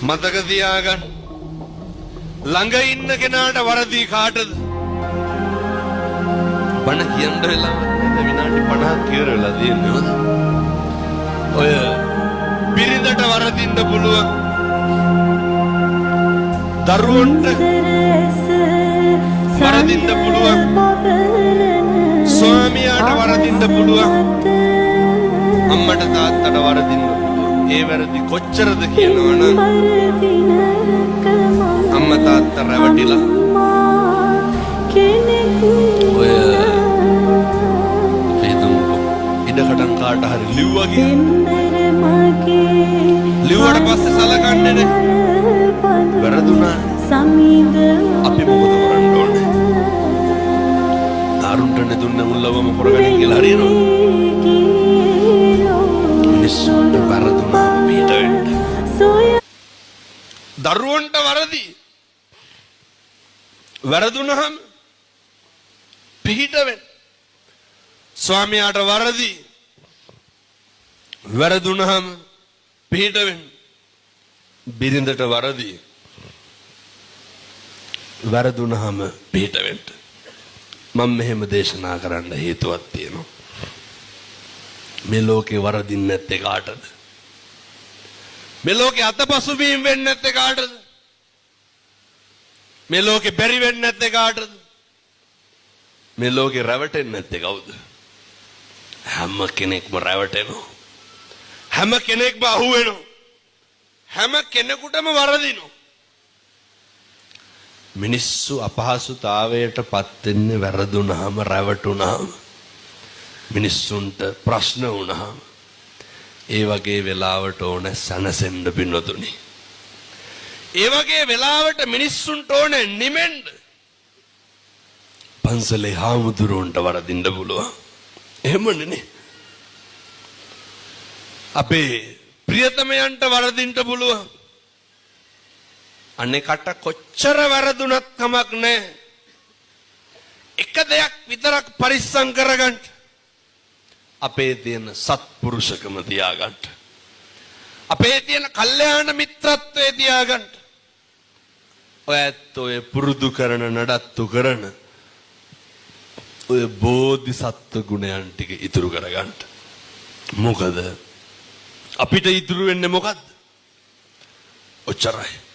මතක තියාගන්න. ළඟ ඉන්න කෙනාට වරදී කාටද? බණ කියන්න වෙලාවක් නේද? විනාඩි 50ක් ඉවර වෙලා තියෙනවා. ඔය බිරිඳට වරදින්න පුළුවන්. දරුවන්ට වරදින්න පුළුවන්. ස්වාමියාට වරදින්න පුළුවන්. අම්මට තාත්තට වරදින්න පුළුවන්. ඒ වැරදි කොච්චරද කියනවනම් අම්මා තාත්තා රැවටිලා ඔය ඉඩකටන් කාට හරි ලිව්වා ලිව්වට පස්සේ සලකන්නේ නේ වැරදුනා. අපි මොකද කරන්න ඕනේ? ආරුන්ටනේ දුන්න මුල්ලවම කරගෙන කියලා හරියනවා. මිනිස්සුන්ට වැරදුනා පිට වෙන්න. දරුවන්ට වරදි වැරදුනහම පිට වෙන්න. ස්වාමියාට වරදි වැරදුනහම පිට වෙන්න. බිරිඳට වරදි වැරදුනහම පිට වෙන්න. මම මෙහෙම දේශනා කරන්න හේතුවක් තියෙනවා. මේ ලෝකේ වරදින්නේ නැත්තේ කාටද? මේ ලෝකේ අතපසු වීම වෙන්නේ නැත්තේ කාටද? මේ ලෝකේ බැරි වෙන්නේ නැත්තේ කාටද? මේ ලෝකේ රැවටෙන්නේ නැත්තේ කවුද? හැම කෙනෙක්ම රැවටෙනවා. හැම කෙනෙක්ම අහුවෙනවා. හැම කෙනෙකුටම වරදිනවා. මිනිස්සු අපහසුතාවයට පත් වෙන්නේ වැරදුනහම, රැවටුනහම, මිනිස්සුන්ට ප්‍රශ්න වුණාම. ඒ වගේ වෙලාවට ඕන සනසෙන්න පින්නතුනි. ඒ වගේ වෙලාවට මිනිස්සුන්ට ඕන නිමෙන්න. පන්සලේ හාමුදුරුවන්ට වරදින්න පුළුවන්. එහෙමනේ. අපේ ප්‍රියතමයන්ට වරදින්න පුළුවන්. අනේකට කොච්චර වැරදුනත් කමක් නැහැ. එක දෙයක් විතරක් පරිස්සම් කරගන්න. අපේ තියෙන සත්පුරුෂකම තියාගන්න. අපේ තියෙන කල්යාණ මිත්‍රත්වය තියාගන්න. ඔයත් ඔය පුරුදු කරන නඩත්තු කරන ඔය බෝධිසත්ව ගුණයන් ටික ඉතුරු කරගන්න. මොකද අපිට ඉතුරු වෙන්නේ මොකද්ද? ඔච්චරයි.